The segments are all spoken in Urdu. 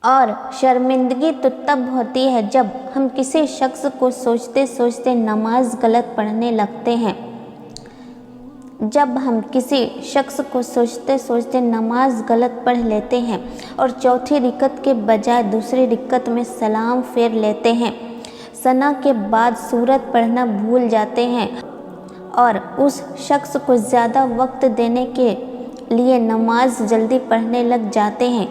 اور شرمندگی تو تب ہوتی ہے جب ہم کسی شخص کو سوچتے سوچتے نماز غلط پڑھنے لگتے ہیں۔ جب ہم کسی شخص کو سوچتے سوچتے نماز غلط پڑھ لیتے ہیں اور چوتھی رکعت کے بجائے دوسری رکعت میں سلام پھیر لیتے ہیں، ثنا کے بعد سورت پڑھنا بھول جاتے ہیں اور اس شخص کو زیادہ وقت دینے کے لیے نماز جلدی پڑھنے لگ جاتے ہیں،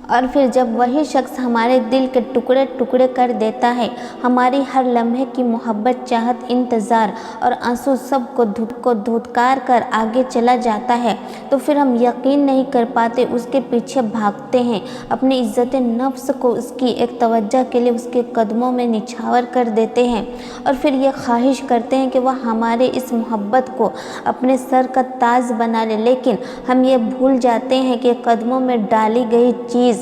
اور پھر جب وہی شخص ہمارے دل کے ٹکڑے ٹکڑے کر دیتا ہے، ہماری ہر لمحے کی محبت، چاہت، انتظار اور آنسو سب کو دھتکار کر آگے چلا جاتا ہے، تو پھر ہم یقین نہیں کر پاتے، اس کے پیچھے بھاگتے ہیں، اپنی عزت نفس کو اس کی ایک توجہ کے لیے اس کے قدموں میں نچھاور کر دیتے ہیں، اور پھر یہ خواہش کرتے ہیں کہ وہ ہمارے اس محبت کو اپنے سر کا تاج بنا لے، لیکن ہم یہ بھول جاتے ہیں کہ قدموں میں ڈالی گئی چیز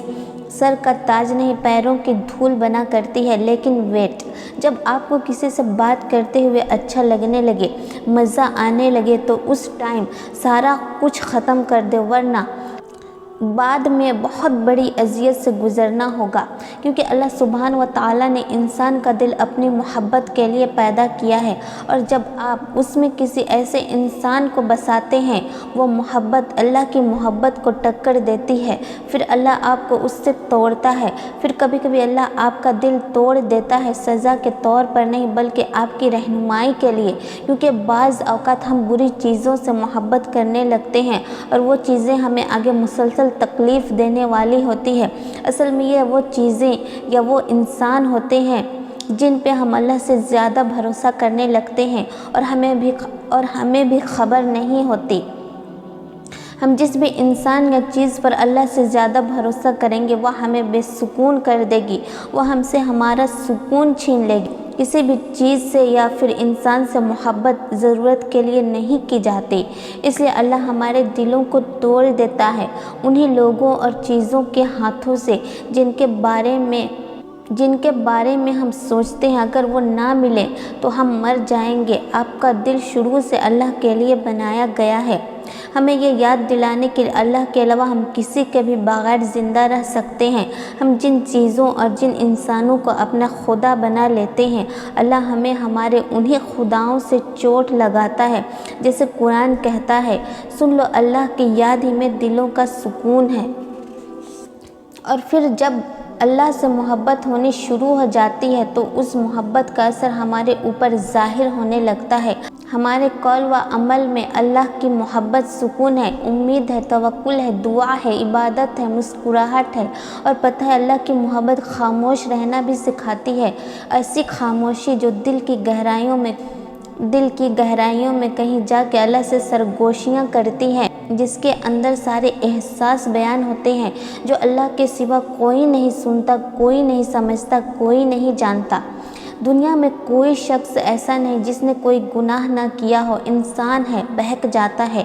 سر کا تاج نہیں، پیروں کی دھول بنا کرتی ہے۔ لیکن ویٹ، جب آپ کو کسی سے بات کرتے ہوئے اچھا لگنے لگے، مزہ آنے لگے، تو اس ٹائم سارا کچھ ختم کر دے، ورنہ بعد میں بہت بڑی اذیت سے گزرنا ہوگا، کیونکہ اللہ سبحانہ و تعالیٰ نے انسان کا دل اپنی محبت کے لیے پیدا کیا ہے، اور جب آپ اس میں کسی ایسے انسان کو بساتے ہیں، وہ محبت اللہ کی محبت کو ٹکر دیتی ہے، پھر اللہ آپ کو اس سے توڑتا ہے، پھر کبھی کبھی اللہ آپ کا دل توڑ دیتا ہے، سزا کے طور پر نہیں بلکہ آپ کی رہنمائی کے لیے، کیونکہ بعض اوقات ہم بری چیزوں سے محبت کرنے لگتے ہیں اور وہ چیزیں ہمیں آگے مسلسل تکلیف دینے والی ہوتی ہے۔ اصل میں یہ وہ چیزیں یا وہ انسان ہوتے ہیں جن پہ ہم اللہ سے زیادہ بھروسہ کرنے لگتے ہیں اور ہمیں بھی خبر نہیں ہوتی۔ ہم جس بھی انسان یا چیز پر اللہ سے زیادہ بھروسہ کریں گے، وہ ہمیں بے سکون کر دے گی، وہ ہم سے ہمارا سکون چھین لے گی۔ کسی بھی چیز سے یا پھر انسان سے محبت ضرورت کے لیے نہیں کی جاتی، اس لیے اللہ ہمارے دلوں کو توڑ دیتا ہے انہی لوگوں اور چیزوں کے ہاتھوں سے جن کے بارے میں ہم سوچتے ہیں اگر وہ نہ ملے تو ہم مر جائیں گے۔ آپ کا دل شروع سے اللہ کے لیے بنایا گیا ہے، ہمیں یہ یاد دلانے کے لیے اللہ کے علاوہ ہم کسی کے بھی بغیر زندہ رہ سکتے ہیں۔ ہم جن چیزوں اور جن انسانوں کو اپنا خدا بنا لیتے ہیں، اللہ ہمیں ہمارے انہی خداؤں سے چوٹ لگاتا ہے، جیسے قرآن کہتا ہے، سن لو اللہ کی یاد ہی میں دلوں کا سکون ہے۔ اور پھر جب اللہ سے محبت ہونی شروع ہو جاتی ہے تو اس محبت کا اثر ہمارے اوپر ظاہر ہونے لگتا ہے، ہمارے قول و عمل میں اللہ کی محبت، سکون ہے، امید ہے، توکل ہے، دعا ہے، عبادت ہے، مسکراہٹ ہے، اور پتہ ہے اللہ کی محبت خاموش رہنا بھی سکھاتی ہے، ایسی خاموشی جو دل کی گہرائیوں میں کہیں جا کے اللہ سے سرگوشیاں کرتی ہے، جس کے اندر سارے احساس بیان ہوتے ہیں جو اللہ کے سوا کوئی نہیں سنتا، کوئی نہیں سمجھتا، کوئی نہیں جانتا۔ دنیا میں کوئی شخص ایسا نہیں جس نے کوئی گناہ نہ کیا ہو، انسان ہے، بہک جاتا ہے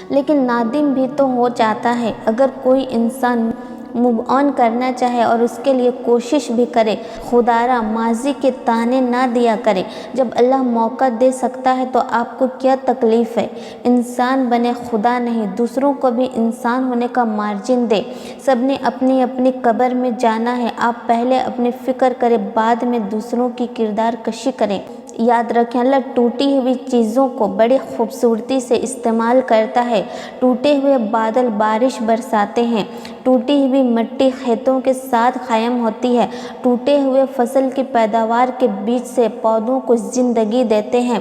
لیکن نادم بھی تو ہو جاتا ہے۔ اگر کوئی انسان موو آن کرنا چاہے اور اس کے لیے کوشش بھی کرے، خدارا ماضی کے تانے نہ دیا کرے، جب اللہ موقع دے سکتا ہے تو آپ کو کیا تکلیف ہے؟ انسان بنے، خدا نہیں، دوسروں کو بھی انسان ہونے کا مارجن دے، سب نے اپنی اپنی قبر میں جانا ہے، آپ پہلے اپنی فکر کریں، بعد میں دوسروں کی کردار کشی کریں۔ یاد رکھیں اللہ ٹوٹی ہوئی چیزوں کو بڑی خوبصورتی سے استعمال کرتا ہے، ٹوٹے ہوئے بادل بارش برساتے ہیں، ٹوٹی ہوئی مٹی کھیتوں کے ساتھ قائم ہوتی ہے، ٹوٹے ہوئے فصل کی پیداوار کے بیچ سے پودوں کو زندگی دیتے ہیں۔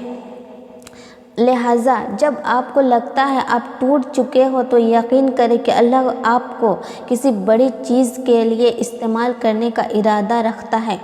لہٰذا جب آپ کو لگتا ہے آپ ٹوٹ چکے ہو تو یقین کریں کہ اللہ آپ کو کسی بڑی چیز کے لیے استعمال کرنے کا ارادہ رکھتا ہے۔